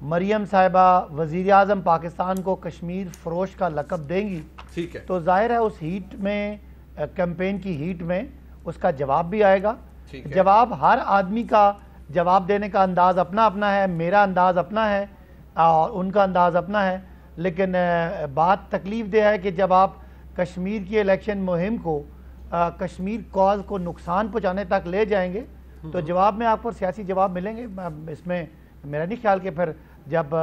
مریم صاحبہ وزیر اعظم پاکستان کو کشمیر فروش کا لقب دیں گی، ٹھیک ہے، تو ظاہر ہے اس ہیٹ میں، کیمپین کی ہیٹ میں اس کا جواب بھی آئے گا۔ جواب ہر آدمی کا جواب دینے کا انداز اپنا اپنا ہے، میرا انداز اپنا ہے اور ان کا انداز اپنا ہے، لیکن بات تکلیف دہ ہے کہ جب آپ کشمیر کی الیکشن مہم کو، کشمیر کاز کو نقصان پہنچانے تک لے جائیں گے تو جواب میں آپ کو سیاسی جواب ملیں گے۔ اس میں میرا نہیں خیال کہ پھر جب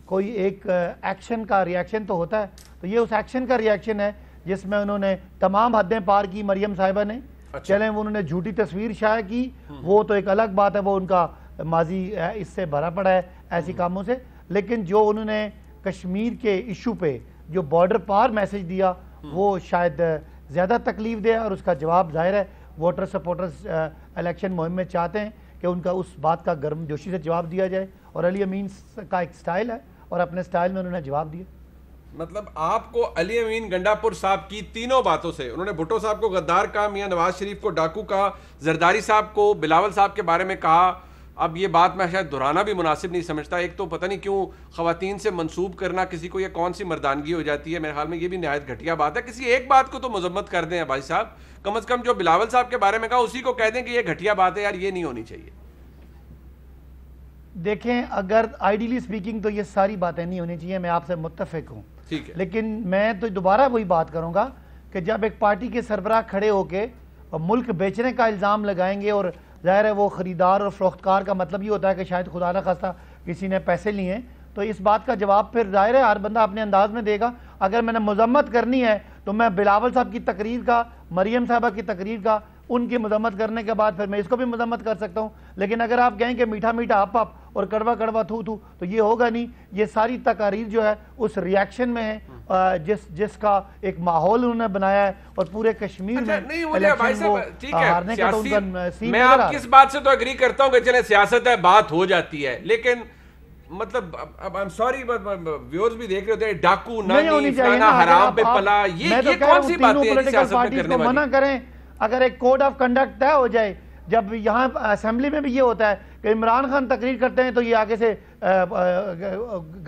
کوئی ایک ایکشن کا ریاکشن تو ہوتا ہے، تو یہ اس ایکشن کا ریاکشن ہے جس میں انہوں نے تمام حدیں پار کی مریم صاحبہ نے۔ چلیں انہوں نے جھوٹی تصویر شائع کی، وہ تو ایک الگ بات ہے، وہ ان کا ماضی اس سے بھرا پڑا ہے ایسی کاموں سے، لیکن جو انہوں نے کشمیر کے ایشو پہ جو بارڈر پار میسج دیا وہ شاید زیادہ تکلیف دے، اور اس کا جواب ظاہر ہے ووٹر سپورٹرز الیکشن مہم میں چاہتے ہیں کہ ان کا اس بات کا گرم جوشی سے جواب دیا جائے، اور علی امین کا ایک سٹائل ہے اور اپنے سٹائل میں انہوں نے جواب دیا۔ مطلب آپ کو علی امین گنڈا پور صاحب کی تینوں باتوں سے، انہوں نے بھٹو صاحب کو غدار کہا، میاں نواز شریف کو ڈاکو کہا، زرداری صاحب کو، بلاول صاحب کے بارے میں کہا، اب یہ بات میں شاید دہرانا بھی مناسب نہیں سمجھتا، ایک تو پتہ نہیں کیوں خواتین سے منسوب کرنا کسی کو یہ کون سی مردانگی ہو جاتی ہے، میرے خیال میں یہ بھی نہایت گھٹیا بات ہے۔ کسی ایک بات کو تو مذمت کر دیں بھائی صاحب، کم از کم جو بلاول صاحب کے بارے میں کہا اسی کو کہہ دیں کہ یہ گھٹیا بات ہے یار، یہ نہیں ہونی چاہیے۔ دیکھیں اگر آئیڈیلی سپیکنگ تو یہ ساری باتیں نہیں ہونی چاہیے، میں آپ سے متفق ہوں، لیکن میں تو دوبارہ وہی بات کروں گا کہ جب ایک پارٹی کے سربراہ کھڑے ہو کے ملک بیچنے کا الزام لگائیں گے، اور ظاہر ہے وہ خریدار اور فروختکار کا مطلب یہ ہوتا ہے کہ شاید خدا نہ خواستہ کسی نے پیسے لیے ہیں، تو اس بات کا جواب پھر ظاہر ہے ہر بندہ اپنے انداز میں دے گا۔ اگر میں نے مذمت کرنی ہے تو میں بلاول صاحب کی تقریر کا، مریم صاحبہ کی تقریر کا، ان کی مذمت کرنے کے بعد پھر میں اس کو بھی مذمت کر سکتا ہوں، لیکن اگر آپ کہیں کہ میٹھا میٹھا اپ اپ اور کڑوا کڑوا تھو تھو تو یہ ہوگا نہیں۔ یہ ساری تقاریر جو ہے اس ریاکشن میں ہے جس کا ایک ماحول انہوں نے بنایا ہے، اور پورے کشمیر میں الیکشن وہ ہارنے کا تو ان کا سین میں آپ کی اس بات سے تو اگری کرتا ہوں کہ چلے سیاست ہے، بات ہو جاتی ہے، لیکن مطلب اب I'm sorry ویورز بھی دیکھ رہے ہوتے ہیں ڈاکو نانی فلانا حرام پہ پلا، یہ کون سی باتیں ہیں سیاست میں کرنے والی؟ منع کریں، اگر ایک کوڈ آف کنڈکٹ طے ہو جائے، جب یہاں اسمبلی میں بھی یہ ہوتا ہے کہ عمران خان تقریر کرتے ہیں تو یہ آگے سے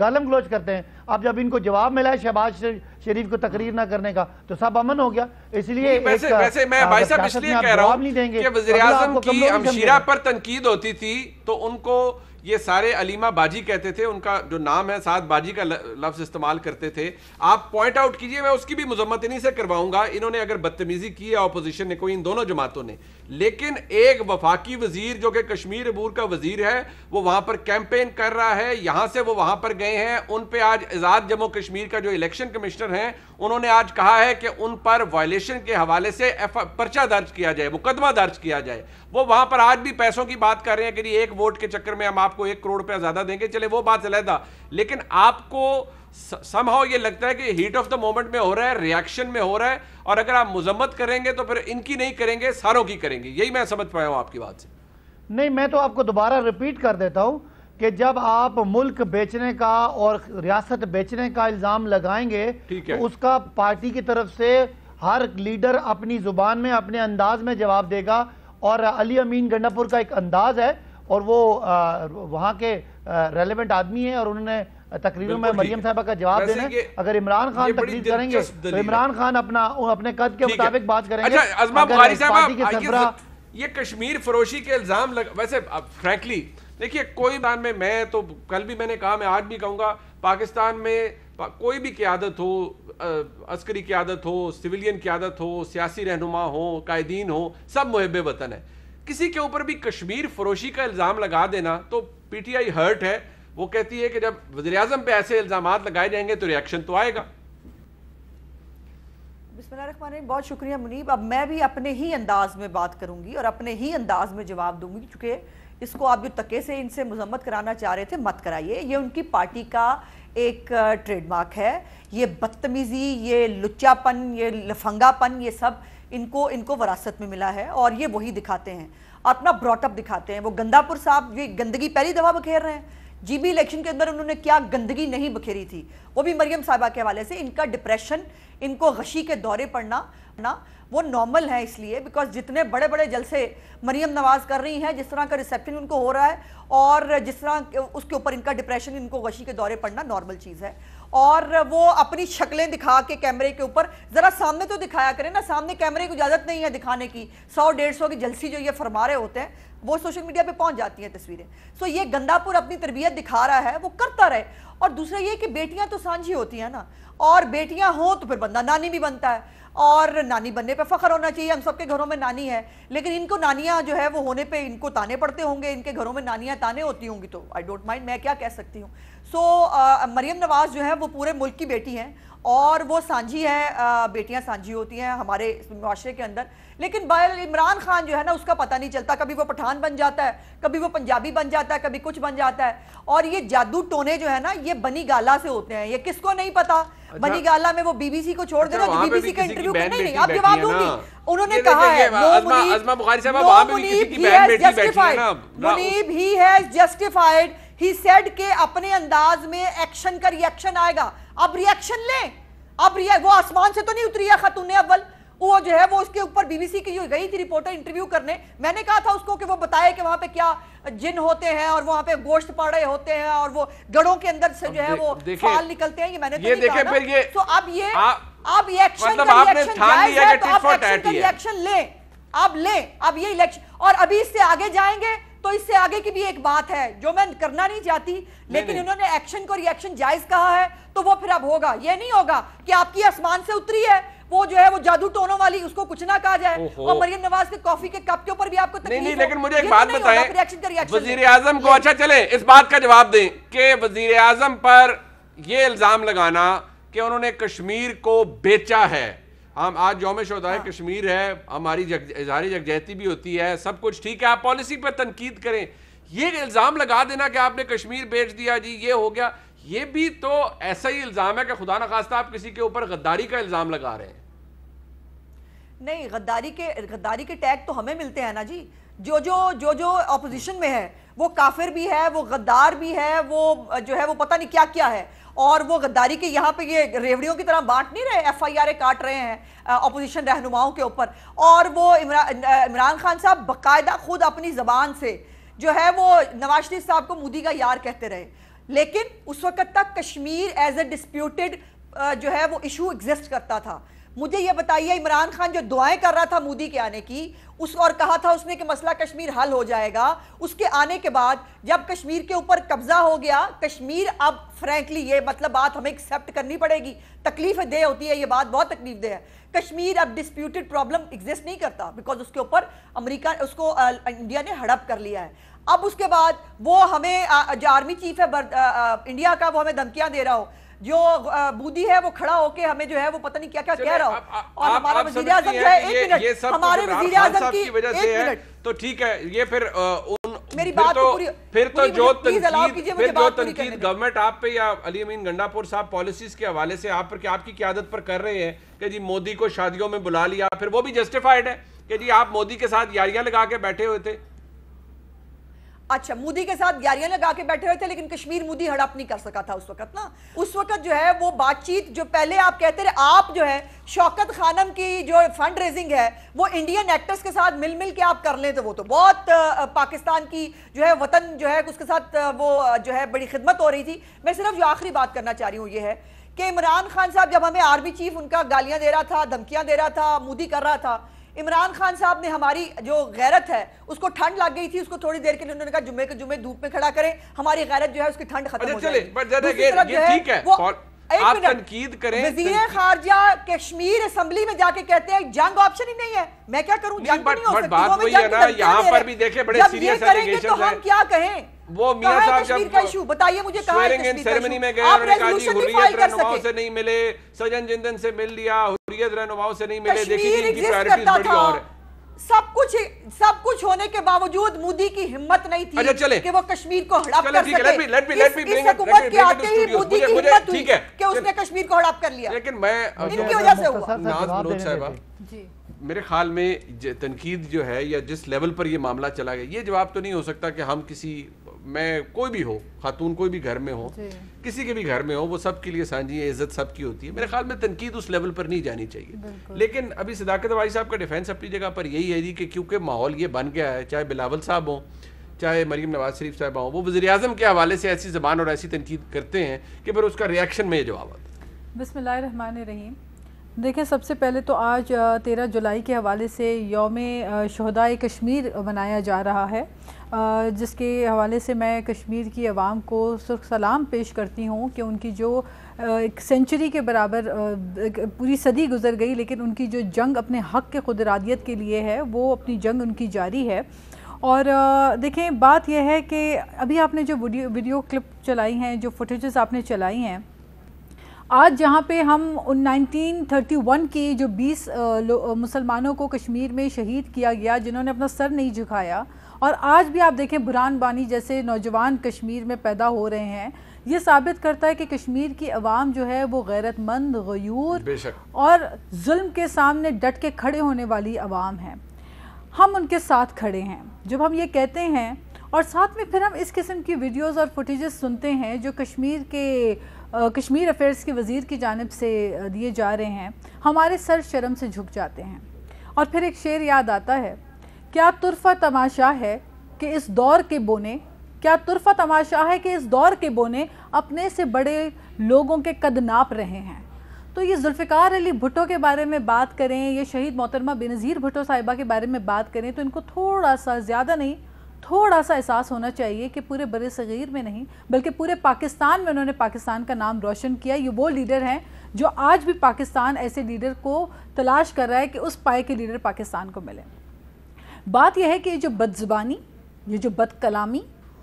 گالم گلوچ کرتے ہیں، اب جب ان کو جواب ملا ہے شہباز شریف کو تقریر نہ کرنے کا تو سب امن ہو گیا۔ اس لیے ویسے میں بھائی صاحب اس لیے کہہ رہا ہوں کہ وزیر اعظم کی ہمشیرہ پر تنقید ہوتی تھی تو ان کو یہ سارے علیمہ باجی کہتے تھے، ان کا جو نام ہے ساتھ باجی کا لفظ استعمال کرتے تھے۔ آپ پوائنٹ آؤٹ کیجئے، میں اس کی بھی مذمت انہی سے کرواؤں گا، انہوں نے اگر بدتمیزی کی ہے اپوزیشن نے، کوئی ان دونوں جماعتوں نے، لیکن ایک وفاقی وزیر جو کہ کشمیر عبور کا وزیر ہے وہ وہاں پر کیمپین کر رہا ہے، یہاں سے وہ وہاں پر گئے ہیں، ان پہ آج آزاد جموں کشمیر کا جو الیکشن کمشنر ہیں انہوں نے آج کہا ہے کہ ان پر وائلیشن کے حوالے سے پرچہ درج کیا جائے، مقدمہ درج کیا جائے۔ وہ وہاں پر آج بھی پیسوں کی بات کر رہے ہیں کہ ایک ووٹ کے چکر میں ہم آپ کو 1 کروڑ روپے زیادہ دیں گے، چلے وہ بات علیحدہ، لیکن آپ کو سم ہاؤ یہ لگتا ہے کہ ہیٹ آف دا مومنٹ میں ہو رہا ہے، ریاکشن میں ہو رہا ہے، اور اگر آپ مذمت کریں گے تو پھر ان کی نہیں کریں گے، ساروں کی کریں گے، یہی میں سمجھ پایا ہوں آپ کی بات سے۔ نہیں، میں تو آپ کو دوبارہ ریپیٹ کر دیتا ہوں کہ جب آپ ملک بیچنے کا اور ریاست بیچنے کا الزام لگائیں گے تو اس کا پارٹی کی طرف سے ہر لیڈر اپنی زبان میں اپنے انداز میں جواب دے گا، اور علی امین گنڈا پور کا ایک انداز ہے اور وہ وہاں کے ریلیونٹ آدمی ہیں، اور انہوں نے تقریروں میں مریم صاحبہ کا جواب دینا ہے۔ اگر عمران خان تقریر کریں گے تو عمران خان اپنے قد کے مطابق بات کریں گے۔ اچھا عظمہ بخاری صاحب، یہ کشمیر فروشی کے الزام ویسے فرینکلی دیکھیے، کوئی بات میں تو کل بھی میں نے کہا، میں آج بھی کہوں گا، پاکستان میں کوئی بھی قیادت ہو، عسکری قیادت ہو، سویلین قیادت ہو، سیاسی رہنما ہو، قائدین ہو، سب محب وطن ہے۔ کسی کے اوپر بھی کشمیر فروشی کا الزام لگا دینا تو پی ٹی آئی ہرٹ ہے، وہ کہتی ہے کہ جب وزیراعظم پہ ایسے الزامات لگائے جائیں گے تو ریاکشن تو آئے گا۔ بسم اللہ الرحمن الرحیم، بہت شکریہ منیب۔ اب میں بھی اپنے ہی انداز میں بات کروں گی اور اپنے ہی انداز میں جواب دوں گی، چونکہ اس کو آپ جو تکے سے ان سے مذمت کرانا چاہ رہے تھے مت کرائیے، یہ ان کی پارٹی کا ایک ٹریڈ مارک ہے، یہ بدتمیزی، یہ لچا پن، یہ لفنگا پن، یہ سب ان کو وراثت میں ملا ہے، اور یہ وہی دکھاتے ہیں، اپنا براٹ اپ دکھاتے ہیں۔ وہ گندا پور صاحب یہ گندگی پہلی دفعہ بکھیر رہے ہیں، جی بی الیکشن کے اندر انہوں نے کیا گندگی نہیں بکھیری تھی، وہ بھی مریم صاحبہ کے حوالے سے. ان کا ڈپریشن، ان کو غشی کے دورے پڑنا وہ نارمل ہے، اس لیے بیکاز جتنے بڑے بڑے جلسے مریم نواز کر رہی ہیں، جس طرح کا ریسیپشن ان کو ہو رہا ہے اور جس طرح اس کے اوپر ان کا ڈپریشن، ان کو غشی کے دورے پڑنا نارمل چیز ہے. اور وہ اپنی شکلیں دکھا کے کیمرے کے اوپر ذرا سامنے تو دکھایا کریں نا، سامنے کیمرے کو اجازت نہیں ہے دکھانے کی. 100-150 کی جلسی جو یہ فرما رہے ہوتے ہیں وہ سوشل میڈیا پہ پہنچ جاتی ہیں تصویریں. سو یہ گندا پور اپنی تربیت دکھا رہا ہے، وہ کرتا رہے. اور دوسرا یہ کہ بیٹیاں تو سانجھی ہوتی ہیں نا، اور بیٹیاں ہوں تو پھر بندہ نانی بھی بنتا ہے، اور نانی بننے پہ فخر ہونا چاہیے. ہم سب کے گھروں میں نانی ہے، لیکن ان کو نانیاں جو ہے وہ ہونے پہ ان کو تانے پڑتے ہوں گے، ان کے گھروں میں نانیاں تانے ہوتی ہوں گی، تو آئی ڈونٹ مائنڈ، میں کیا کہہ سکتی ہوں. سو مریم نواز جو ہے وہ پورے ملک کی بیٹی ہیں اور وہ سانجھی ہے، بیٹیاں سانجھی ہوتی ہیں ہمارے معاشرے کے اندر. لیکن عمران خان جو ہے نا، اس کا پتہ نہیں چلتا، کبھی وہ پٹھان بن جاتا ہے، کبھی وہ پنجابی بن جاتا ہے، کبھی کچھ بن جاتا ہے. اور یہ جادو ٹونے جو ہے نا، یہ بنی گالا سے ہوتے ہیں. یہ کس کو نہیں پتا؟ بنی گالا میں وہ بی بی سی کو چھوڑ دینا، جو بی بی سی کا انٹرویو نہیں آپ جواب دوں گی. انہوں نے کہا ہے منیب ہی ہیز جسٹیفائیڈ، ہی سیڈ کہ اپنے انداز میں ایکشن کا ریاکشن آئے گا. اب ریاکشن لیں. اب وہ آسمان سے تو نہیں اتری ہے خاتون اول. وہ جو ہے وہ اس کے اوپر بی بی سی کی جو گئی تھی رپورٹر انٹرویو کرنے، میں نے کہا تھا اس کو کہ وہ بتائے کہ وہاں پہ کیا جن ہوتے ہیں اور وہاں پہ گوشت پاڑے ہوتے ہیں اور وہ گڑوں کے اندر سے جو ہے وہ فال نکلتے ہیں. یہ میں نے تو نہیں کہا نا. تو اب یہ ایکشن کا ریاکشن جائز ہے، تو اب ایکشن کا ریاکشن لیں. اب لیں. اب یہ الیکشن، اور ابھی اس سے آگے جائیں گے تو اس سے آگے کی بھی ایک بات ہے جو میں کرنا نہیں چاہتی، لیکن انہوں نے ایکشن کو ریاکشن جائز کہا ہے تو وہ پھر اب ہوگا. یہ نہیں ہوگا کہ آپ کی آسمان سے اتری ہے وہ جو ہے وہ جادو ٹونوں والی، اس کو کچھ نہ کہا جائے. اور مریم نواز کے کافی کے کپ کے اوپر بھی آپ کو تکلیف نہیں. لیکن مجھے ایک بات بتائیں، وزیر اعظم کو اچھا چلیں اس بات کا جواب دیں کہ وزیر اعظم پر یہ الزام لگانا کہ انہوں نے کشمیر کو بیچا ہے. ہم آج یوم شہدائے کشمیر ہے، ہماری اظہار یکجہتی بھی ہوتی ہے، سب کچھ ٹھیک ہے، آپ پالیسی پر تنقید کریں. یہ الزام لگا دینا کہ آپ نے کشمیر بیچ دیا، جی یہ ہو گیا، یہ بھی تو ایسا ہی الزام ہے کہ خدا نخواستہ آپ کسی کے اوپر غداری کا الزام لگا رہے ہیں. نہیں، غداری کے ٹیگ تو ہمیں ملتے ہیں نا جی. جو اپوزیشن میں ہے وہ کافر بھی ہے، وہ غدار بھی ہے، وہ جو ہے وہ پتہ نہیں کیا کیا ہے. اور وہ غداری کے یہاں پہ یہ ریوڑیوں کی طرح بانٹ نہیں رہے، ایف آئی آر کاٹ رہے ہیں اپوزیشن رہنماؤں کے اوپر. اور وہ عمران خان صاحب باقاعدہ خود اپنی زبان سے جو ہے وہ نواز شریف صاحب کو مودی کا یار کہتے رہے. لیکن اس وقت تک کشمیر ایز اے ڈسپیوٹڈ جو ہے وہ ایشو ایگزسٹ کرتا تھا. مجھے یہ بتائیے، عمران خان جو دعائیں کر رہا تھا مودی کے آنے کی، اور کہا تھا اس نے کہ مسئلہ کشمیر حل ہو جائے گا، اس کے آنے کے بعد جب کشمیر کے اوپر قبضہ ہو گیا، کشمیر اب فرینکلی یہ مطلب بات ہمیں ایکسیپٹ کرنی پڑے گی، تکلیف دہ ہوتی ہے یہ بات، بہت تکلیف دہ ہے. کشمیر اب ڈسپیوٹڈ پرابلم ایگزسٹ نہیں کرتا بیکاز اس کے اوپر امریکہ اس کو انڈیا نے ہڑپ کر لیا ہے. اب اس کے بعد وہ ہمیں جو آرمی چیف ہے انڈیا کا، وہ ہمیں دھمکیاں دے رہا ہو، جو مودی ہے وہ کھڑا ہو کے ہمیں جو ہے وہ پتہ نہیں کیا کیا کہہ رہا ہو. اور ہمارا وزیر اعظم جو ہے، ایک منٹ، ہمارے وزیر اعظم کی ایک منٹ تو ٹھیک ہے. یہ میری بات پھر تو جو تنقید گورنمنٹ آپ پہ یا علی امین گنڈا پور صاحب پالیسیز کے حوالے سے آپ پر کہ آپ کی قیادت پر کر رہے ہیں کہ جی مودی کو شادیوں میں بلا لیا، پھر وہ بھی جسٹیفائیڈ ہے کہ جی آپ مودی کے ساتھ یاریاں لگا کے بیٹھے ہوئے تھے. اچھا، مودی کے ساتھ یاریاں لگا کے بیٹھے ہوئے تھے، لیکن کشمیر مودی ہڑپ نہیں کر سکا تھا اس وقت نا. اس وقت جو ہے وہ بات چیت جو پہلے آپ کہتے رہے، آپ جو ہے شوکت خانم کی جو فنڈ ریزنگ ہے وہ انڈین ایکٹرز کے ساتھ مل کے آپ کر لیں تو وہ تو بہت پاکستان کی جو ہے وطن جو ہے اس کے ساتھ وہ جو ہے بڑی خدمت ہو رہی تھی. میں صرف جو آخری بات کرنا چاہ رہی ہوں یہ ہے کہ عمران خان صاحب جب ہمیں آرمی چیف ان کا گالیاں دے رہا تھا، دھمکیاں دے رہا تھا، مودی کر رہا تھا، عمران خان صاحب نے ہماری جو غیرت ہے اس کو ٹھنڈ لگ گئی تھی، اس کو تھوڑی دیر کے لیے انہوں نے کہا جمعے کے جمعے دھوپ میں کھڑا کریں، ہماری غیرت جو ہے اس کی ٹھنڈ ختم ہو جائے گی. آپ تنقید کریں. وزیر خارجہ کشمیر اسمبلی میں جا کے کہتے ہیں جنگ آپشن ہی نہیں ہے. میں کیا کروں، جنگ نہیں ہو سکتی. بات وہی ہے نا، یہاں پر بھی دیکھیں بڑے سیریس ایلیگیشنز ہیں. تو ہم کیا کہیں؟ وہ میاں صاحب جب کا ایشو بتائیے مجھے، کہاں ہے کشمیر کا سیریمنی میں گئے، انہوں نے کہا جی حریت رہنماؤں سے نہیں ملے، سجن جندن سے مل لیا، حریت رہنماؤں سے نہیں ملے. دیکھیں ان کی پرائرٹیز بڑی اور ہے. سب کچھ ہونے کے باوجود مودی کی ہمت نہیں تھی کہ وہ کشمیر کو ہڑپ کر سکے. اس حکومت کے آتے ہی مودی کی ہمت ہوئی کہ اس نے کشمیر کو ہڑپ کر لیا. لیکن میں ان کی وجہ سے ہوا. ناز ملوک صاحبہ، میرے خیال میں تنقید جو ہے یا جس لیول پر یہ معاملہ چلا گیا، یہ جواب تو نہیں ہو سکتا کہ ہم کسی میں کوئی بھی ہو, خاتون کوئی بھی گھر میں ہو, کسی کے بھی گھر میں ہو, وہ سب کے لیے سانجھی ہے, عزت سب کی ہوتی ہے. میرے خیال میں تنقید اس لیول پر نہیں جانی چاہیے. لیکن ابھی صداقت بھائی صاحب کا ڈیفینس اپنی جگہ پر یہی ہے جی کہ کیونکہ ماحول یہ بن گیا ہے, چاہے بلاول صاحب ہوں, چاہے مریم نواز شریف صاحبہ ہوں, وہ وزیر اعظم کے حوالے سے ایسی زبان اور ایسی تنقید کرتے ہیں کہ پھر اس کا ریاکشن میں یہ جواب آتا ہے. بسم اللہ الرحمن الرحیم. دیکھیں, سب سے پہلے تو آج 13 جولائی کے حوالے سے یوم شہدائے کشمیر منایا جا رہا ہے, جس کے حوالے سے میں کشمیر کی عوام کو سرخ سلام پیش کرتی ہوں کہ ان کی جو ایک سینچری کے برابر پوری صدی گزر گئی, لیکن ان کی جو جنگ اپنے حق کے خود ارادیت کے لیے ہے, وہ اپنی جنگ ان کی جاری ہے. اور دیکھیں, بات یہ ہے کہ ابھی آپ نے جو ویڈیو کلپ چلائی ہیں, جو فوٹیجز آپ نے چلائی ہیں, آج جہاں پہ ہم 1931 کی جو 20 مسلمانوں کو کشمیر میں شہید کیا گیا جنہوں نے اپنا سر نہیں جھکایا, اور آج بھی آپ دیکھیں برہان بانی جیسے نوجوان کشمیر میں پیدا ہو رہے ہیں, یہ ثابت کرتا ہے کہ کشمیر کی عوام جو ہے وہ غیرت مند, غیور اور ظلم کے سامنے ڈٹ کے کھڑے ہونے والی عوام ہے. ہم ان کے ساتھ کھڑے ہیں جب ہم یہ کہتے ہیں, اور ساتھ میں پھر ہم اس قسم کی ویڈیوز اور فوٹیجز سنتے ہیں جو کشمیر افیئرز کے وزیر کی جانب سے دیے جا رہے ہیں, ہمارے سر شرم سے جھک جاتے ہیں. اور پھر ایک شعر یاد آتا ہے, کیا طرفہ تماشا ہے کہ اس دور کے بونے, کیا طرفہ تماشا ہے کہ اس دور کے بونے اپنے سے بڑے لوگوں کے قد ناپ رہے ہیں. تو یہ ذوالفقار علی بھٹو کے بارے میں بات کریں, یہ شہید محترمہ بینظیر بھٹو صاحبہ کے بارے میں بات کریں, تو ان کو تھوڑا سا, زیادہ نہیں, تھوڑا سا احساس ہونا چاہیے کہ پورے بر صغیر میں نہیں بلکہ پورے پاکستان میں انہوں نے پاکستان کا نام روشن کیا. یہ وہ لیڈر ہیں جو آج بھی پاکستان ایسے لیڈر کو تلاش کر رہا ہے کہ اس پائے کے لیڈر پاکستان کو ملے. بات یہ ہے کہ یہ جو بد زبانی, یہ جو بد کلامی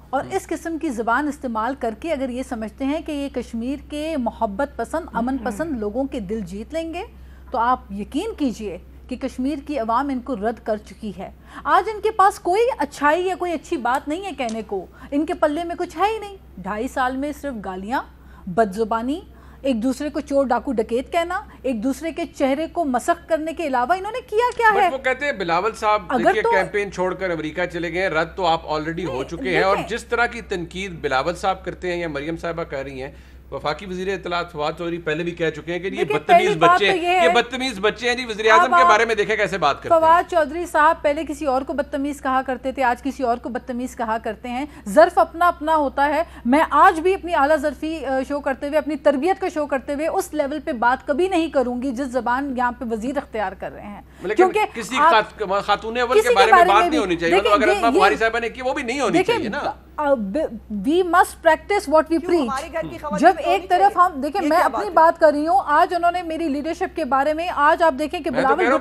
اور اس قسم کی زبان استعمال کر کے اگر یہ سمجھتے ہیں کہ یہ کشمیر کے محبت پسند, امن پسند لوگوں کے دل جیت لیں گے, تو آپ یقین کیجئے کہ کشمیر کی عوام ان کو رد کر چکی ہے. آج ان کے پاس کوئی اچھائی یا کوئی اچھی بات نہیں ہے کہنے کو, ان کے پلے میں کچھ ہے ہی نہیں. 2.5 سال میں صرف گالیاں, بد زبانی, ایک دوسرے کو چور ڈاکو ڈکیت کہنا, ایک دوسرے کے چہرے کو مسخ کرنے کے علاوہ انہوں نے کیا کیا ہے. وہ کہتے ہیں بلاول صاحب دیکھیں کیمپین چھوڑ کر امریکہ چلے گئے, رد تو آپ آلریڈی ہو چکے ہیں. اور جس طرح کی تنقید بلاول صاحب کرتے ہیں یا مریم صاحبہ کہہ رہی ہیں, وفاقی وزیر اطلاعات فواد چودھری پہلے بھی کہہ چکے ہیں کہ یہ بدتمیز بچے ہیں, یہ بدتمیز بچے ہیں جی. وزیر اعظم کے بارے میں دیکھیں کیسے بات کرتے ہیں. فواد چودھری صاحب پہلے کسی اور کو بدتمیز کہا کرتے تھے, آج کسی اور کو بدتمیز کہا کرتے ہیں. ظرف اپنا اپنا ہوتا ہے. میں آج بھی اپنی اعلیٰ ظرفی شو کرتے ہوئے, اپنی تربیت کو شو کرتے ہوئے اس لیول پہ بات کبھی نہیں کروں گی جس زبان یہاں پہ وزیر اختیار کر رہے ہیں. کیونکہ کسی خاتون اول کے بارے میں بات نہیں ہونی چاہیے, اگر اسما بخاری صاحبہ نے کی وہ بھی نہیں ہونی چاہیے نا. we must practice what we preach. جب ایک طرف ہم دیکھیں, میں اپنی بات کر رہی ہوں, آج انہوں نے میری لیڈرشپ کے بارے میں, آج آپ دیکھیں کہ بلاول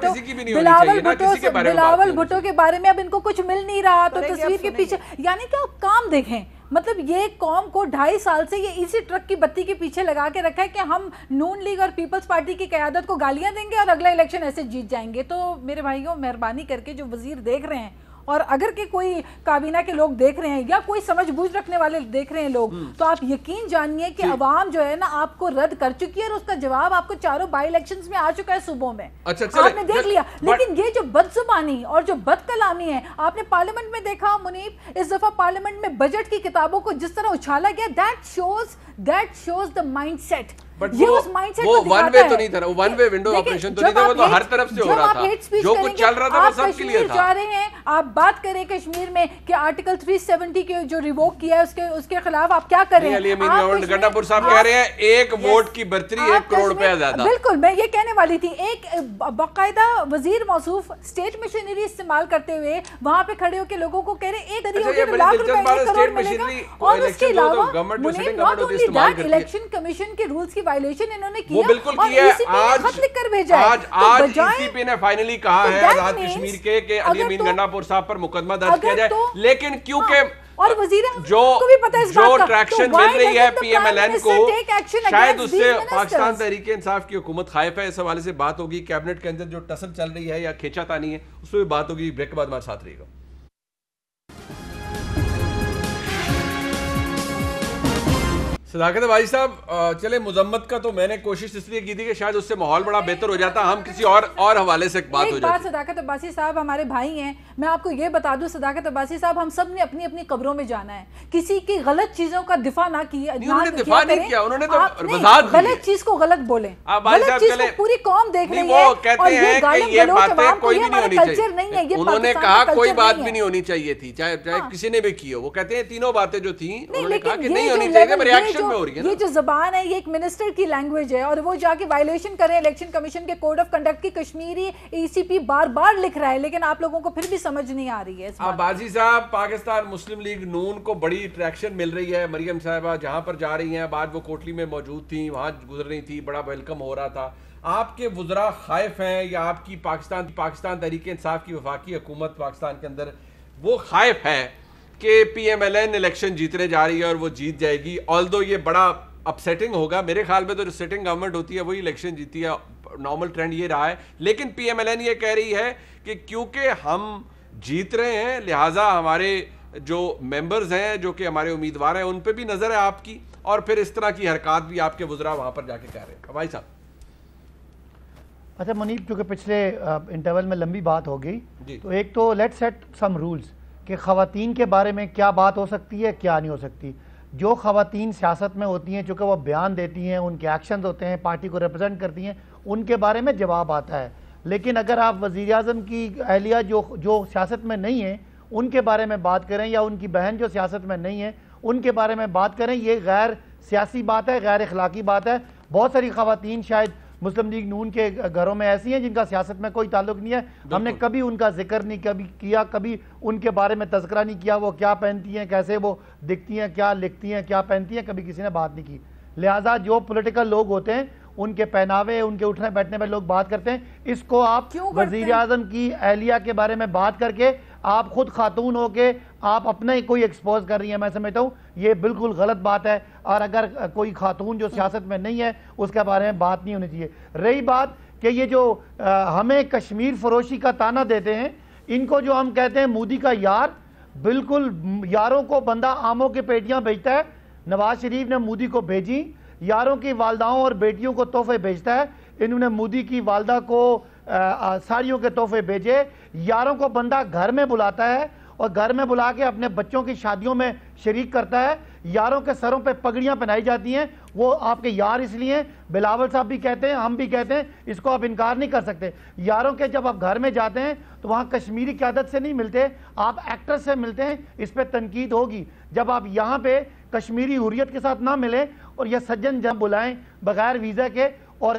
بھٹو کے بارے میں اب ان کو کچھ مل نہیں رہا, تو تصویر کے پیچھے یعنی کہ آپ کام دیکھیں. مطلب یہ قوم کو 2.5 سال سے یہ اسی ٹرک کی بتی کے پیچھے لگا کے رکھا ہے کہ ہم نون لیگ اور پیپلز پارٹی کی قیادت کو گالیاں دیں گے اور اگلا الیکشن ایسے جیت جائیں گے. تو میرے بھائیوں, مہربانی کر کے جو وزیر دیکھ رہے ہیں, اور اگر کہ کوئی کابینہ کے لوگ دیکھ رہے ہیں یا کوئی سمجھ بوجھ رکھنے والے دیکھ رہے ہیں لوگ, تو آپ یقین جانیے کہ عوام جو ہے نا آپ کو رد کر چکی ہے, اور اس کا جواب آپ کو چاروں بائی الیکشنز میں آ چکا ہے صوبوں میں, آپ نے دیکھ لیا. لیکن یہ جو بد زبانی اور جو بد کلامی ہے, آپ نے پارلیمنٹ میں دیکھا منیب, اس دفعہ پارلیمنٹ میں بجٹ کی کتابوں کو جس طرح اچھالا گیا, that shows the mindset. وہ ون وے تو نہیں تھا, وہ ون وے ونڈو آپریشن تو نہیں تھا, وہ تو ہر طرف سے ہو رہا تھا. جو کچھ چل رہا تھا وہ سب کے لیے تھا. جا رہے ہیں آپ بات کریں کشمیر میں کہ آرٹیکل 370 کے جو ریووک کیا ہے اس کے خلاف آپ کیا کریں. علی امین گنڈا پور صاحب کہہ رہے ہیں 1 ووٹ کی برتری 1 کروڑ روپے زیادہ. بالکل, میں یہ کہنے والی تھی. ایک باقاعدہ وزیر موصوف اسٹیٹ مشینری استعمال کرتے ہوئے وہاں پہ کھڑے ہو کے لوگوں کو کہہ رہے 1 لاکھ روپے 1 کروڑ ملے گا, اور اس کے علاوہ الیکشن کمیشن کے رولز کی وائلیشن انہوں نے وہ بالکل کیا ہے. آج ECP نے فائنلی کہا ہے آزاد کشمیر کے کہ علی امین گنڈا پور صاحب پر مقدمہ درج کیا جائے, لیکن کیونکہ اور وزیر جو ٹریکشن مل رہی ہے پی ایم ایل این کو, شاید اس سے پاکستان تحریک انصاف کی حکومت خائف ہے. اس حوالے سے بات ہوگی, کیبنٹ کے اندر جو ٹسل چل رہی ہے یا کھینچا تانی ہے اس پہ بھی بات ہوگی. بریک کے بعد ہمارے ساتھ رہے گا. صداقت بھائی صاحب چلے مذمت کا تو میں نے کوشش اس لیے کی تھی کہ شاید اس سے ماحول بڑا بہتر ہو جاتا, ہم کسی اور حوالے سے بات ہو ایک جاتی. بات صداقت عباسی صاحب ہمارے بھائی ہیں, میں آپ کو یہ بتا دوں صداقت عباسی صاحب, ہم سب نے اپنی اپنی قبروں میں جانا ہے, کسی کی غلط چیزوں کا دفاع نہ کیا, انہوں نے دفاع نہیں کیا, انہوں نے تو وضاحت دی. غلط چیز کو غلط بولیں, غلط چیز کو پوری قوم دیکھ رہی ہے, وہ کہتے ہیں کہ یہ باتیں کوئی بھی نہیں ہونی چاہیے. انہوں نے کہا کوئی بات بھی نہیں ہونی چاہیے تھی, چاہے کسی نے بھی کی ہو. وہ کہتے ہیں تینوں باتیں جو تھیں انہوں نے کہا کہ نہیں ہونی چاہیے, ری ایکشن میں ہو رہی ہے. یہ جو زبان ہے یہ ایک منسٹر کی لینگویج ہے, اور وہ جا کے وائلیشن کریں الیکشن کمیشن کے کوڈ آف کنڈکٹ کی. کشمیری ای سی پی بار بار لکھ رہا ہے, لیکن آپ لوگوں کو پھر بھی سمجھ نہیں آ رہی ہے. عباسی صاحب, پاکستان مسلم لیگ نون کو بڑی اٹریکشن مل رہی ہے. مریم صاحبہ جہاں پر جا رہی ہیں, بعد وہ کوٹلی میں موجود تھیں, وہاں گزر رہی تھی, بڑا ویلکم ہو رہا تھا. آپ کے وزراء خائف ہیں یا آپ کی پاکستان تحریک انصاف کی وفاقی حکومت پاکستان کے اندر وہ خائف ہے کہ P M L N election جیتنے جا رہی ہے اور وہ جیت جائے گی؟ آلدو یہ بڑا اپسیٹنگ ہوگا میرے خیال میں, تو جو سٹنگ گورنمنٹ ہوتی ہے وہی الیکشن جیتی ہے, نارمل ٹرینڈ یہ رہا ہے. لیکن پی ایم ایل این یہ کہہ رہی ہے کہ کیونکہ ہم جیت رہے ہیں لہٰذا ہمارے جو ممبرز ہیں جو کہ ہمارے امیدوار ہیں ان پہ بھی نظر ہے آپ کی, اور پھر اس طرح کی حرکات بھی آپ کے وزراء وہاں پر جا کے کہہ رہے ہیں. بھائی صاحب اچھا منیب, چونکہ پچھلے انٹرول میں لمبی بات ہو گئی, تو ایک تو لیٹ سیٹ سم رولز کہ خواتین کے بارے میں کیا بات ہو سکتی ہے کیا نہیں ہو سکتی. جو خواتین سیاست میں ہوتی ہیں, چونکہ وہ بیان دیتی ہیں, ان کے ایکشنز ہوتے ہیں, پارٹی کو ریپرزینٹ کرتی ہیں, ان کے بارے میں جواب آتا ہے. لیکن اگر آپ وزیر اعظم کی اہلیہ جو سیاست میں نہیں ہیں ان کے بارے میں بات کریں, یا ان کی بہن جو سیاست میں نہیں ہے ان کے بارے میں بات کریں, یہ غیر سیاسی بات ہے, غیر اخلاقی بات ہے. بہت ساری خواتین شاید مسلم لیگ نون کے گھروں میں ایسی ہیں جن کا سیاست میں کوئی تعلق نہیں ہے, ہم نے کبھی ان کا ذکر نہیں کیا, کبھی ان کے بارے میں تذکرہ نہیں کیا, وہ کیا پہنتی ہیں, کیسے وہ دکھتی ہیں, کیا لکھتی ہیں, کیا پہنتی ہیں, کبھی کسی نے بات نہیں کی. لہٰذا جو پولیٹیکل لوگ ہوتے ہیں ان کے پہناوے, ان کے اٹھنے بیٹھنے میں لوگ بات کرتے ہیں. اس کو آپ وزیر اعظم کی اہلیہ کے بارے میں بات کر کے آپ خود خاتون ہو کے آپ اپنے کوئی ایکسپوز کر رہی ہیں, میں سمجھتا ہوں یہ بالکل غلط بات ہے. اور اگر کوئی خاتون جو سیاست میں نہیں ہے اس کے بارے میں بات نہیں ہونی چاہیے. رہی بات کہ یہ جو ہمیں کشمیر فروشی کا تانا دیتے ہیں, ان کو جو ہم کہتے ہیں مودی کا یار, بالکل یاروں کو بندہ آموں کی پیٹیاں بھیجتا ہے. نواز شریف نے مودی کو بھیجی, یاروں کی والداؤں اور بیٹیوں کو تحفے بھیجتا ہے. انہوں نے مودی کی والدہ کو ساڑیوں کے تحفے بھیجے. یاروں کو بندہ گھر میں بلاتا ہے اور گھر میں بلا کے اپنے بچوں کی شادیوں میں شریک کرتا ہے. یاروں کے سروں پہ پگڑیاں پہنائی جاتی ہیں, وہ آپ کے یار اس لیے ہیں. بلاول صاحب بھی کہتے ہیں, ہم بھی کہتے ہیں, اس کو آپ انکار نہیں کر سکتے. یاروں کے جب آپ گھر میں جاتے ہیں تو وہاں کشمیری قیادت سے نہیں ملتے, آپ ایکٹر سے ملتے ہیں, اس پہ تنقید ہوگی. جب آپ یہاں پہ کشمیری حریت کے ساتھ نہ ملیں اور یہ سجن جب بلائیں بغیر ویزا کے اور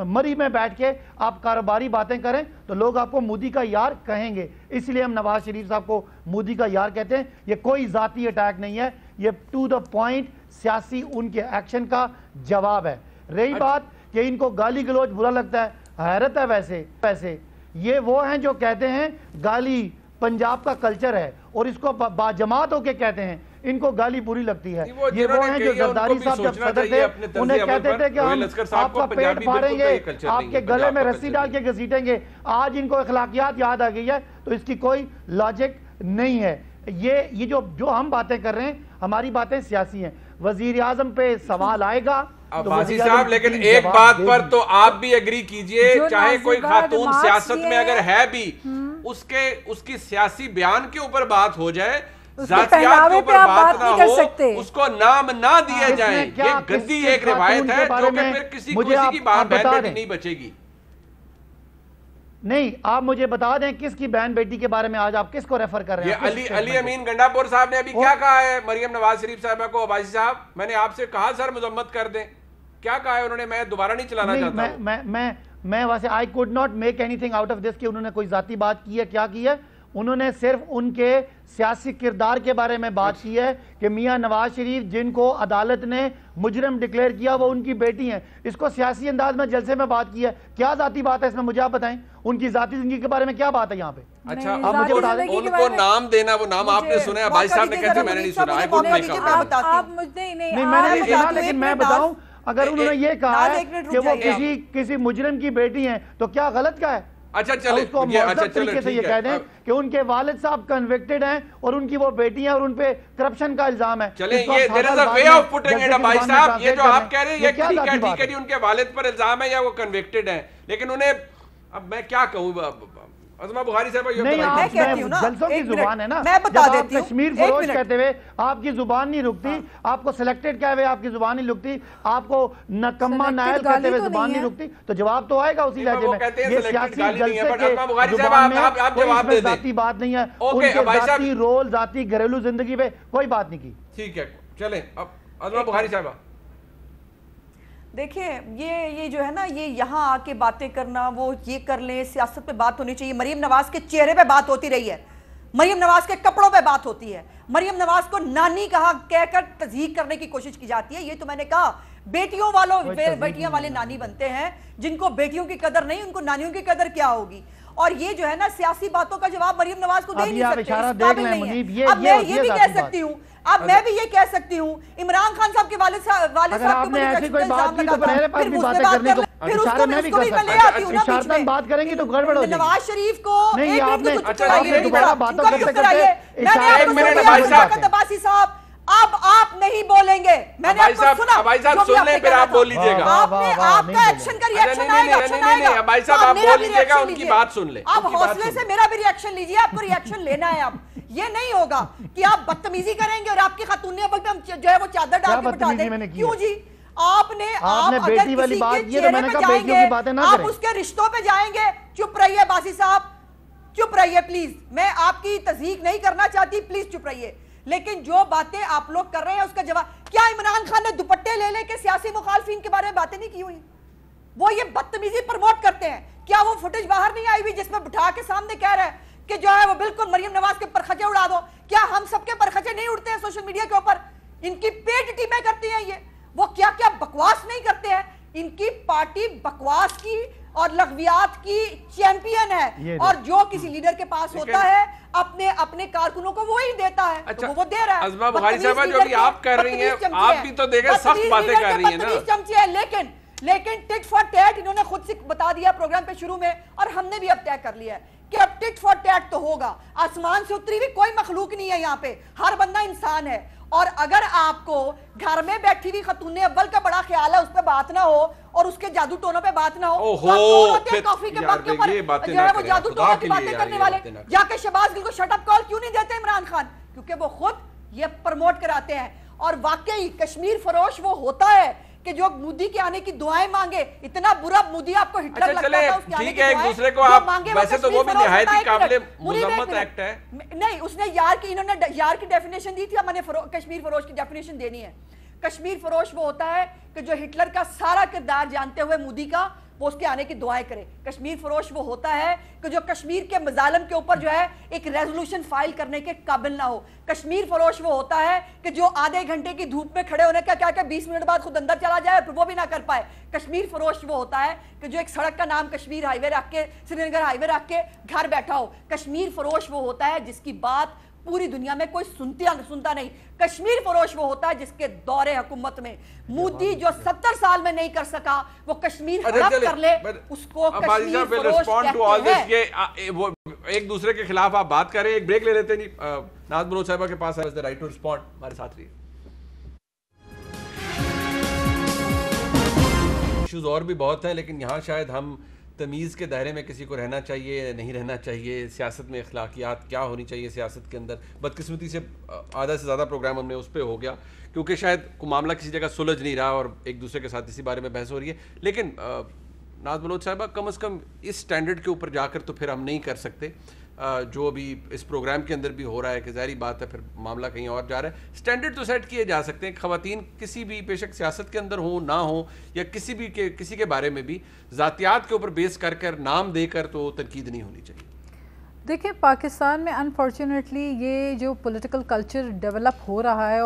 مری میں بیٹھ کے آپ کاروباری باتیں کریں تو لوگ آپ کو مودی کا یار کہیں گے. اس لیے ہم نواز شریف صاحب کو مودی کا یار کہتے ہیں. یہ کوئی ذاتی اٹیک نہیں ہے, یہ ٹو دا پوائنٹ سیاسی ان کے ایکشن کا جواب ہے. رہی بات کہ ان کو گالی گلوچ برا لگتا ہے, حیرت ہے. ویسے یہ وہ ہیں جو کہتے ہیں گالی پنجاب کا کلچر ہے اور اس کو باجماعت ہو کے کہتے ہیں, ان کو گالی بری لگتی ہے. یہ وہ ہیں جو زرداری صاحب جب صدر تھے انہیں کہتے تھے کہ ہم آپ کا پیٹ پھاڑیں گے, آپ کے گلے میں رسی ڈال کے گھسیٹیں گے. آج ان کو اخلاقیات یاد آ گئی ہے, تو اس کی کوئی لاجک نہیں ہے. یہ جو ہم باتیں کر رہے ہیں ہماری باتیں سیاسی ہیں. وزیر اعظم پہ سوال آئے گا عباسی صاحب, لیکن ایک بات پر تو آپ بھی ایگری کیجئے, چاہے کوئی خاتون سیاست میں اگر ہے بھی, اس کی سیاسی بیان کے اوپر بات ہو جائے, ذاتیات کے اوپر بات نہ ہو, اس کو نام نہ دیا جائے. یہ گندی ایک روایت ہے جو کہ پھر کسی کی بہن بیٹی نہیں بچے گی. نہیں, آپ مجھے بتا دیں کس کی بہن بیٹی کے بارے میں آج آپ کس کو ریفر کر رہے ہیں؟ یہ علی امین گنڈا پور صاحب نے ابھی کیا کہا ہے مریم نواز شریف صاحبہ کو؟ عباسی صاحب, میں نے آپ سے کہا سر مذمت کر دیں, کیا کہا ہے انہوں نے؟ میں دوبارہ نہیں چلانا چاہتا ہوں. میں ویسے I could not make anything out of this کہ انہوں نے کوئی ذاتی بات کی ہے, کیا کی ہے. انہوں نے صرف ان کے سیاسی کردار کے بارے میں بات کی ہے کہ میاں نواز شریف جن کو عدالت نے مجرم ڈکلیئر کیا وہ ان کی بیٹی ہیں. اس کو سیاسی انداز میں جلسے میں بات کی ہے. کیا ذاتی بات ہے اس میں مجھے آپ بتائیں, ان کی ذاتی زندگی کے بارے میں کیا بات ہے یہاں پہ؟ اچھا, ان کو نام دینا, وہ نام آپ نے سنا ہے؟ بھائی صاحب نے کہتے میں نے نہیں سنا. نہیں میں نے نہیں سنا, لیکن میں بتاؤں اگر انہوں نے یہ کہا ہے کہ وہ کسی مجرم کی بیٹی ہیں تو کیا غلط کا ہے؟ اچھا چلے اس کو معذب طریقے سے یہ کہہ دیں کہ ان کے والد صاحب کنوکٹڈ ہیں اور ان کی وہ بیٹی ہیں اور ان پہ کرپشن کا الزام ہے. چلیں یہ there is a way of putting it بھائی صاحب, یہ جو آپ کہہ رہے ہیں یہ ٹھیک ہے ان کے والد پر الزام ہے یا وہ کنوکٹڈ ہیں, لیکن انہیں اب میں کیا کہوں عظمہ بخاری صاحب جلسوں کی زبان ہے نا, جب آپ کشمیر فروش کہتے ہوئے آپ کی زبان نہیں رکتی, آپ کو سلیکٹڈ کہتے ہوئے آپ کی زبان نہیں رکتی, آپ کو نکمہ نائل کہتے ہوئے زبان نہیں رکتی, تو جواب تو آئے گا اسی لہجے میں. یہ سیاسی جلسے کے زبان میں کوئی اس میں ذاتی بات نہیں ہے, ان کے ذاتی رول ذاتی گھریلو زندگی پہ کوئی بات نہیں کی. ٹھیک ہے چلیں اب عظمہ بخاری صاحبہ. دیکھیں یہ جو ہے نا یہ یہاں آ کے باتیں کرنا, وہ یہ کر لیں, سیاست پہ بات ہونی چاہیے. مریم نواز کے چہرے پہ بات ہوتی رہی ہے, مریم نواز کے کپڑوں پہ بات ہوتی ہے, مریم نواز کو نانی کہہ کر تضحیق کرنے کی کوشش کی جاتی ہے. یہ تو میں نے کہا بیٹیوں والے نانی بنتے ہیں, جن کو بیٹیوں کی قدر نہیں ان کو نانیوں کی قدر کیا ہوگی. اور یہ جو ہے نا سیاسی باتوں کا جواب مریم نواز کو دے نہیں سکتے, اس قابل نہیں ہے. اب میں یہ بھی کہہ سکتی ہوں, اب میں بھی یہ کہہ سکتی ہوں عمران خان صاحب کے والد صاحب کو پھر اس کو بھی میں لے آتی ہوں نا بیچ میں. نواز شریف کو عباسی صاحب اب آپ نہیں بولیں گے, میں نے آپ کو سنا, بھائی صاحب سن لیں پھر آپ بول لیجئے گا. آپ کا ایکشن کا ریاکشن آئے گا, بھائی صاحب آپ بول لیجئے گا, ان کی بات سن لیں. آپ حوصلے سے میرا بھی ریاکشن لیجئے, آپ کو ریاکشن لینا ہے. اب یہ نہیں ہوگا کہ آپ بدتمیزی کریں گے اور آپ کی خاتون جو ہے وہ چادر ڈال کے بٹھا دیں. کیوں جی, آپ اگر کسی کے چہرے پہ جائیں گے, آپ اس کے رشتوں پہ جائیں گے. چپ رہیے باسی صاحب, چپ رہیے پلیز. میں آپ کی تضحیق نہیں کرنا چاہتی, پلیز چپ رہیے. لیکن جو باتیں آپ لوگ کر رہے ہیں اس کا جواب کیا عمران خان نے دوپٹے لے لے کے سیاسی مخالفین کے بارے میں باتیں نہیں کی ہوئی؟ وہ یہ بدتمیزی پروموٹ کرتے ہیں. کیا وہ فوٹیج باہر نہیں آئی ہوئی جس میں بٹھا کے سامنے کہہ رہے ہیں کہ جو ہے وہ بالکل مریم نواز کے پرخچے اڑا دو؟ کیا ہم سب کے پرخچے نہیں اڑتے ہیں سوشل میڈیا کے اوپر؟ ان کی پیٹ ٹیمیں کرتی ہیں یہ, وہ کیا کیا بکواس نہیں کرتے ہیں. ان کی پارٹی بکواس کی اور لغویات کی چیمپئن ہے, اور جو کسی لیڈر کے پاس ہوتا ہے اپنے کارکنوں کو وہی دیتا ہے, تو وہ دے رہا ہے. عظمہ بخاری صاحبہ جو بھی آپ کر رہی ہیں, آپ بھی تو دیکھیں سخت باتیں کر رہی ہیں نا. لیکن ٹٹ فار ٹیٹ انہوں نے خود سے بتا دیا پروگرام پہ شروع میں, اور ہم نے بھی اب طے کر لیا ہے کہ اب ٹٹ فار ٹیٹ تو ہوگا. آسمان سے اتری بھی کوئی مخلوق نہیں ہے یہاں پہ, ہر بندہ انسان ہے. اور اگر آپ کو گھر میں بیٹھی ہوئی خاتون اول کا بڑا خیال ہے اس پہ بات نہ ہو اور اس کے جادو ٹونوں پہ بات نہ ہو, کافی کے مگ کے اوپر جو ہے وہ جادو ٹونوں کی باتیں کرنے والے جا کے شہباز گل کو شٹ اپ کال کیوں نہیں دیتے عمران خان؟ کیونکہ وہ خود یہ پروموٹ کراتے ہیں. اور واقعی کشمیر فروش وہ ہوتا ہے کہ جو مودی کے آنے کی دعائیں مانگے. اتنا برا مودی آپ کو ہٹلر لگتا تھا, اس کے آنے کی ایک دوسرے کو آپ ویسے تو وہ بھی نہایت ہی قابل مذمت ایکٹ ہے. نہیں, اس نے انہوں نے یار کی ڈیفینیشن دی تھی, اب میں نے کشمیر فروش کی ڈیفینیشن دینی ہے. کشمیر فروش وہ ہوتا ہے کہ جو ہٹلر کا سارا کردار جانتے ہوئے مودی کا وہ اس کے آنے کی دعائیں کرے. کشمیر فروش وہ ہوتا ہے کہ جو کشمیر کے مظالم کے اوپر جو ہے ایک ریزولوشن فائل کرنے کے قابل نہ ہو. کشمیر فروش وہ ہوتا ہے کہ جو آدھے گھنٹے کی دھوپ میں کھڑے ہونے کا کیا کہ 20 منٹ بعد خود اندر چلا جائے پھر وہ بھی نہ کر پائے. کشمیر فروش وہ ہوتا ہے کہ جو ایک سڑک کا نام کشمیر ہائی وے رکھ کے, سری نگر ہائی وے رکھ کے گھر بیٹھا ہو. کشمیر فروش وہ ہوتا ہے جس کی بات پوری دنیا میں کوئی سنتا نہیں. کشمیر فروش وہ ہوتا ہے جس کے دور حکومت میں مودی جو 70 سال میں نہیں کر سکا وہ کشمیر ہڑپ کر لے, اس کو کشمیر فروش کہتے ہیں. وہ ایک دوسرے کے خلاف آپ بات کر رہے ہیں, ایک بریک لے لیتے ہیں. ناز بلوچ صاحبہ کے پاس ہے رائٹ ٹو رسپونڈ, ہمارے ساتھ رہیے. ایشوز اور بھی بہت ہیں, لیکن یہاں شاید ہم تمیز کے دائرے میں کسی کو رہنا چاہیے نہیں رہنا چاہیے, سیاست میں اخلاقیات کیا ہونی چاہیے سیاست کے اندر. بدقسمتی سے آدھا سے زیادہ پروگرام ہم نے اس پہ ہو گیا کیونکہ شاید کوئی معاملہ کسی جگہ سلجھ نہیں رہا اور ایک دوسرے کے ساتھ اسی بارے میں بحث ہو رہی ہے. لیکن ناز بلوچ صاحبہ کم از کم اس سٹینڈرڈ کے اوپر جا کر تو پھر ہم نہیں کر سکتے جو ابھی اس پروگرام کے اندر بھی ہو رہا ہے کہ ظاہری بات ہے پھر معاملہ کہیں اور جا رہا ہے. سٹینڈرڈ تو سیٹ کیے جا سکتے ہیں کہ خواتین کسی بھی بے شک سیاست کے اندر ہوں نہ ہوں یا کسی کے بارے میں بھی ذاتیات کے اوپر بیس کر نام دے کر تو تنقید نہیں ہونی چاہیے. دیکھیں پاکستان میں انفارچونیٹلی یہ جو پولیٹیکل کلچر ڈیولپ ہو رہا ہے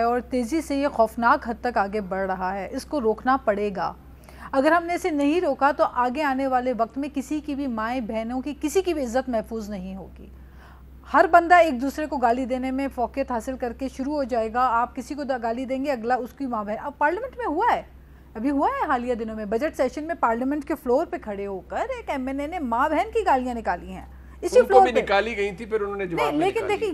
اور تیزی سے یہ خوفناک حد تک آگے بڑھ رہا ہے, اس کو روکنا پڑے گا. اگر ہم نے اسے نہیں روکا تو آگے آنے والے وقت میں کسی کی بھی مائیں بہنوں کی کسی کی بھی عزت محفوظ نہیں ہوگی. ہر بندہ ایک دوسرے کو گالی دینے میں فوقیت حاصل کر کے شروع ہو جائے گا. آپ کسی کو گالی دیں گے اگلا اس کی ماں بہن. اب پارلیمنٹ میں ہوا ہے, ابھی ہوا ہے حالیہ دنوں میں بجٹ سیشن میں پارلیمنٹ کے فلور پہ کھڑے ہو کر ایک ایم این اے نے ماں بہن کی گالیاں نکالی ہیں اسی فلور پہ. نکالی گئی تھی پھر انہوں نے جواب نہیں, لیکن دیکھیں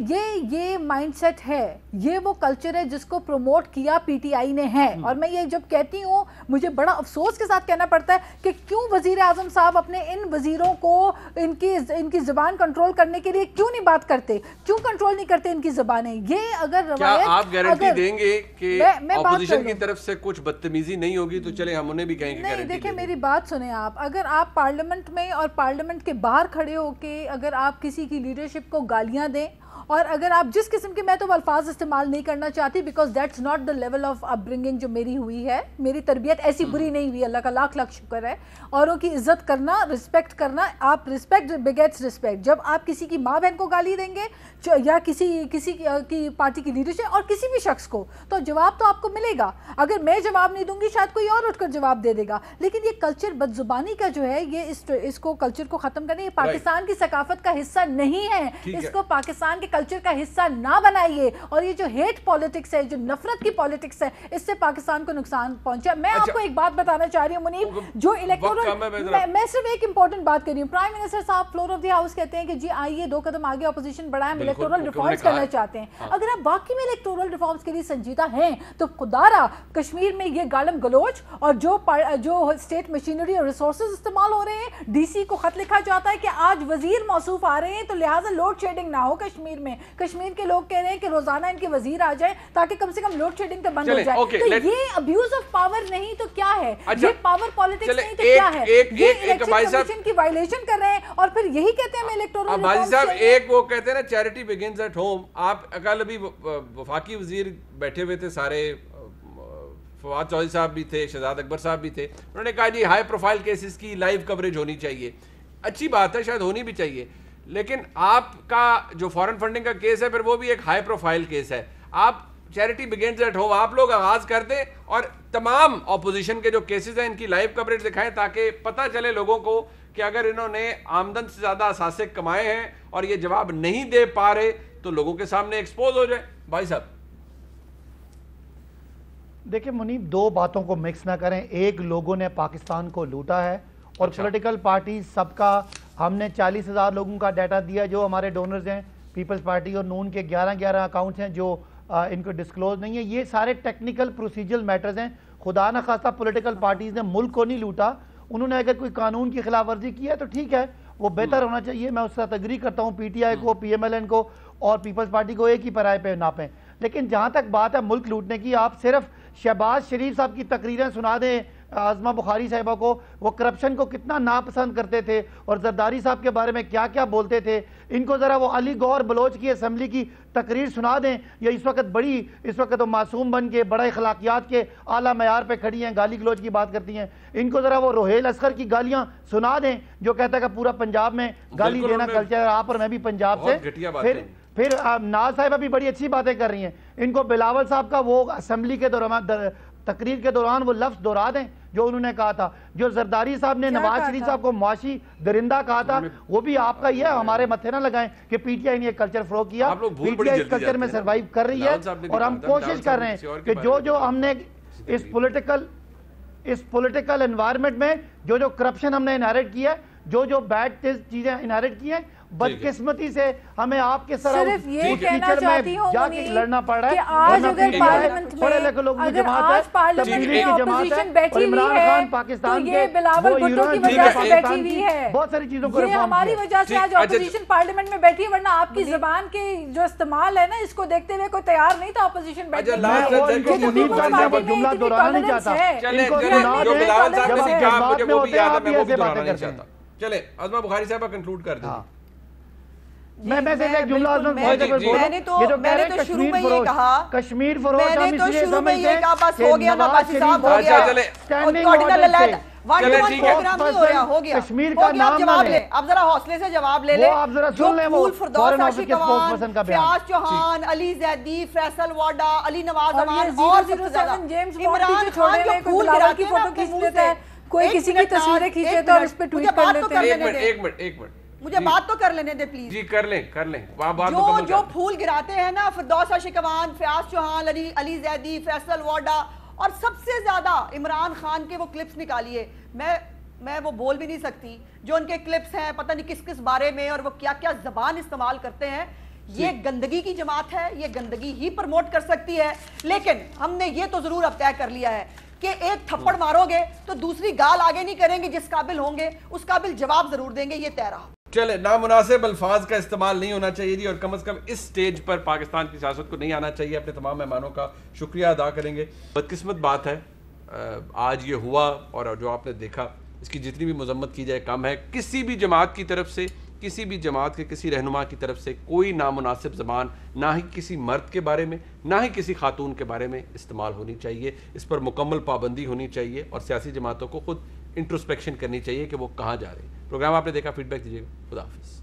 یہ مائنڈ سیٹ ہے, یہ وہ کلچر ہے جس کو پروموٹ کیا پی ٹی آئی نے ہے. اور میں یہ جب کہتی ہوں مجھے بڑا افسوس کے ساتھ کہنا پڑتا ہے کہ کیوں وزیر اعظم صاحب اپنے ان وزیروں کو ان کی زبان کنٹرول کرنے کے لیے کیوں نہیں بات کرتے, کیوں کنٹرول نہیں کرتے ان کی زبانیں. یہ اگر روایت آپ گارنٹی دیں گے کہ اپوزیشن کی طرف سے کچھ بدتمیزی نہیں ہوگی تو چلے ہم انہیں بھی کہیں گے. نہیں دیکھیں میری بات سنیں آپ, اگر آپ پارلیمنٹ میں اور پارلیمنٹ کے باہر کھڑے ہو کے اگر آپ کسی کی لیڈرشپ کو گالیاں دیں, اور اگر آپ جس قسم کے, میں تو الفاظ استعمال نہیں کرنا چاہتی because that's not the level of up bringing جو میری ہوئی ہے, میری تربیت ایسی بری نہیں ہوئی, اللہ کا لاکھ لاکھ شکر ہے. اوروں کی عزت کرنا, رسپیکٹ کرنا, آپ رسپیکٹ بگیٹس رسپیکٹ. جب آپ کسی کی ماں بہن کو گالی دیں گے یا کسی کی پارٹی کی لیڈرشپ اور کسی بھی شخص کو, تو جواب تو آپ کو ملے گا. اگر میں جواب نہیں دوں گی شاید کوئی اور اٹھ کر جواب دے دے گا. لیکن یہ کلچر بد زبانی کا جو ہے, یہ اس کو کلچر کو ختم کرنے, یہ پاکستان کی ثقافت کا حصہ نہیں ہے. اس کو پاکستان کے کلچر کا حصہ نہ بنائیے. اور یہ جو ہیٹ پالیٹکس ہے, جو نفرت کی پالیٹکس ہے, اس سے پاکستان کو نقصان پہنچا. میں آپ کو ایک بات بتانا چاہ رہی ہوں منیب, جو الیکٹورل, میں صرف ایک امپورٹنٹ بات کر رہی ہوں. پرائم منسٹر صاحب فلور آف دی ہاؤس کہتے ہیں کہ جی آئیے 2 قدم آگے اپوزیشن بڑھائیں, الیکٹورل ریفارمز کرنا چاہتے ہیں. اگر آپ باقی میں الیکٹورل ریفارمز کے لیے سنجیدہ ہیں تو خدارا کشمیر میں یہ گالم گلوچ اور جو اسٹیٹ مشینری اور ریسورسز استعمال ہو رہے ہیں, ڈی سی کو خط لکھا جاتا ہے کہ آج وزیر موصوف آ رہے ہیں تو لہٰذا لوڈ شیڈنگ نہ ہو کشمیر میں. کشمیر کے لوگ کہہ رہے ہیں کہ روزانہ ان کے وزیر آ جائیں تاکہ کم سے کم لوڈ شیڈنگ تو بند ہو جائے. تو یہ ابیوز آف پاور نہیں تو کیا ہے, یہ پاور پالیٹکس نہیں تو کیا ہے, یہ الیکشن کمیشن کی وائلیشن کر رہے ہیں اور پھر یہی کہتے ہیں ہمیں الیکٹورل بازی صاحب. ایک وہ کہتے ہیں نا چیریٹی بگنز ایٹ ہوم. آپ کل ابھی وفاقی وزیر بیٹھے ہوئے تھے سارے, فواد چودھری صاحب بھی تھے, شہزاد اکبر صاحب بھی تھے, انہوں نے کہا جی ہائی پروفائل کیسز کی لائیو کوریج ہونی چاہیے. اچھی بات ہے, شاید ہونی بھی چاہیے, لیکن آپ کا جو فورن فنڈنگ کا کیس ہے پھر وہ بھی ایک ہائی پروفائل کیس ہے. آپ چیریٹی بگنز ایٹ ہوم آپ لوگ آغاز کر دیں اور تمام اپوزیشن کے جو کیسز ہیں ان کی لائیو کوریج دکھائیں تاکہ پتہ چلے لوگوں کو کہ اگر انہوں نے آمدن سے زیادہ اثاثے کمائے ہیں اور یہ جواب نہیں دے پا رہے تو لوگوں کے سامنے ایکسپوز ہو جائے. بھائی صاحب دیکھیں منیب, 2 باتوں کو مکس نہ کریں. ایک, لوگوں نے پاکستان کو لوٹا ہے اور پولیٹیکل پارٹی سب کا, ہم نے 40,000 لوگوں کا ڈیٹا دیا جو ہمارے ڈونرز ہیں, پیپلز پارٹی اور نون کے 11 اکاؤنٹس ہیں جو ان کو ڈسکلوز نہیں ہے. یہ سارے ٹیکنیکل پروسیجرل میٹرز ہیں. خدا نہ خواستہ پولیٹیکل پارٹیز نے ملک کو نہیں لوٹا. انہوں نے اگر کوئی قانون کی خلاف ورزی کی ہے تو ٹھیک ہے, وہ بہتر ہونا چاہیے, میں اس سے اگری کرتا ہوں. پی ٹی آئی کو, پی ایم ایل این کو اور پیپلز پارٹی کو ایک ہی پرائے پہ ناپیں. لیکن جہاں تک بات ہے ملک لوٹنے کی, آپ صرف شہباز شریف صاحب کی تقریریں سنا دیں عظمہ بخاری صاحبہ کو, وہ کرپشن کو کتنا ناپسند کرتے تھے اور زرداری صاحب کے بارے میں کیا کیا بولتے تھے. ان کو ذرا وہ علی گور بلوچ کی اسمبلی کی تقریر سنا دیں, یا اس وقت وہ معصوم بن کے بڑا اخلاقیات کے اعلیٰ معیار پہ کھڑی ہیں, گالی گلوچ کی بات کرتی ہیں. ان کو ذرا وہ روہیل اصغر کی گالیاں سنا دیں جو کہتا ہے کہ پورا پنجاب میں گالی دینا کلچر ہے, آپ اور میں بھی پنجاب سے. پھر ناز صاحبہ بھی بڑی اچھی باتیں کر رہی ہیں. ان کو بلاول صاحب کا وہ اسمبلی کے دوران, تقریر کے دوران وہ لفظ دہرا دیں جو انہوں نے کہا تھا. جو زرداری صاحب نے نواز شریف صاحب کو معاشی درندہ کہا تھا, وہ بھی آپ کا ہی ہے. ہمارے متھے نہ لگائیں کہ پی ٹی آئی نے یہ کلچر فروغ کیا. پی ٹی آئی اس کلچر میں سروائیو کر رہی ہے اور ہم کوشش کر رہے ہیں کہ جو ہم نے اس پولیٹیکل انوائرمنٹ میں جو کرپشن ہم نے انہیرٹ کیا ہے, جو بیڈ چیزیں انہیرٹ کی ہیں, بدقسمتی سے ہمیں آپ کے سر صرف یہ کہنا چاہتی ہوں جا کے لڑنا پڑ رہا ہے کہ آج اگر پارلیمنٹ میں اپوزیشن بیٹھی ہوئی ہے تو یہ بلاول بھٹو کی وجہ سے بیٹھی ہوئی ہے, بہت ساری چیزوں کو یہ ہماری وجہ سے آج اپوزیشن پارلیمنٹ میں بیٹھی ہے, ورنہ آپ کی زبان کے جو استعمال ہے نا اس کو دیکھتے ہوئے کوئی تیار نہیں تھا اپوزیشن بیٹھنے کے. چلے عظمہ بخاری صاحبہ کنکلوڈ کر دیں. میں سے ایک جملہ میں نے تو شروع میں یہ کہا, کشمیر فروغ میں نے تو شروع میں یہ کہا بس ہو گیا نواز صاحب ہو گیا, کشمیر کا نام جواب لے, اب ذرا حوصلے سے جواب لے لے. جو پھول فردوس اشقوان, فیاض چوہان, علی زیدی, فیصل واڈا, علی نواز امان اور عمران خان جو پھول گراتے ہیں اپنے منہ سے, کوئی کسی کی تصویریں کھینچے تو اس پہ ٹویٹ کر لیتے ہیں. ایک منٹ مجھے بات تو کر لینے دے پلیز. جی کر لیں. جو پھول گراتے ہیں نا فردوس اشقوان, فیاض چوہان, علی زیدی, فیصل واڈا اور سب سے زیادہ عمران خان کے وہ کلپس نکالیے، میں وہ بول بھی نہیں سکتی جو ان کے کلپس ہیں، پتہ نہیں کس کس بارے میں، اور وہ کیا کیا زبان استعمال کرتے ہیں. یہ گندگی کی جماعت ہے، یہ گندگی ہی پروموٹ کر سکتی ہے. لیکن ہم نے یہ تو ضرور اب طے کر لیا ہے کہ ایک تھپڑ مارو گے تو دوسری گال آگے نہیں کریں گے، جس قابل ہوں گے اس قابل جواب ضرور دیں گے. یہ طے رہا. چلے، نامناسب الفاظ کا استعمال نہیں ہونا چاہیے جی، اور کم از کم اس سٹیج پر پاکستان کی سیاست کو نہیں آنا چاہیے. اپنے تمام مہمانوں کا شکریہ ادا کریں گے. بدقسمت بات ہے آج یہ ہوا، اور جو آپ نے دیکھا اس کی جتنی بھی مذمت کی جائے کم ہے. کسی بھی جماعت کی طرف سے، کسی بھی جماعت کے کسی رہنما کی طرف سے کوئی نامناسب زبان نہ ہی کسی مرد کے بارے میں نہ ہی کسی خاتون کے بارے میں استعمال ہونی چاہیے. اس پر مکمل پابندی ہونی چاہیے، اور سیاسی جماعتوں کو خود انٹروسپیکشن کرنی چاہیے کہ وہ کہاں جا رہے ہیں. پروگرام آپ نے دیکھا، فیڈ بیک دیجیے گا. خدا حافظ.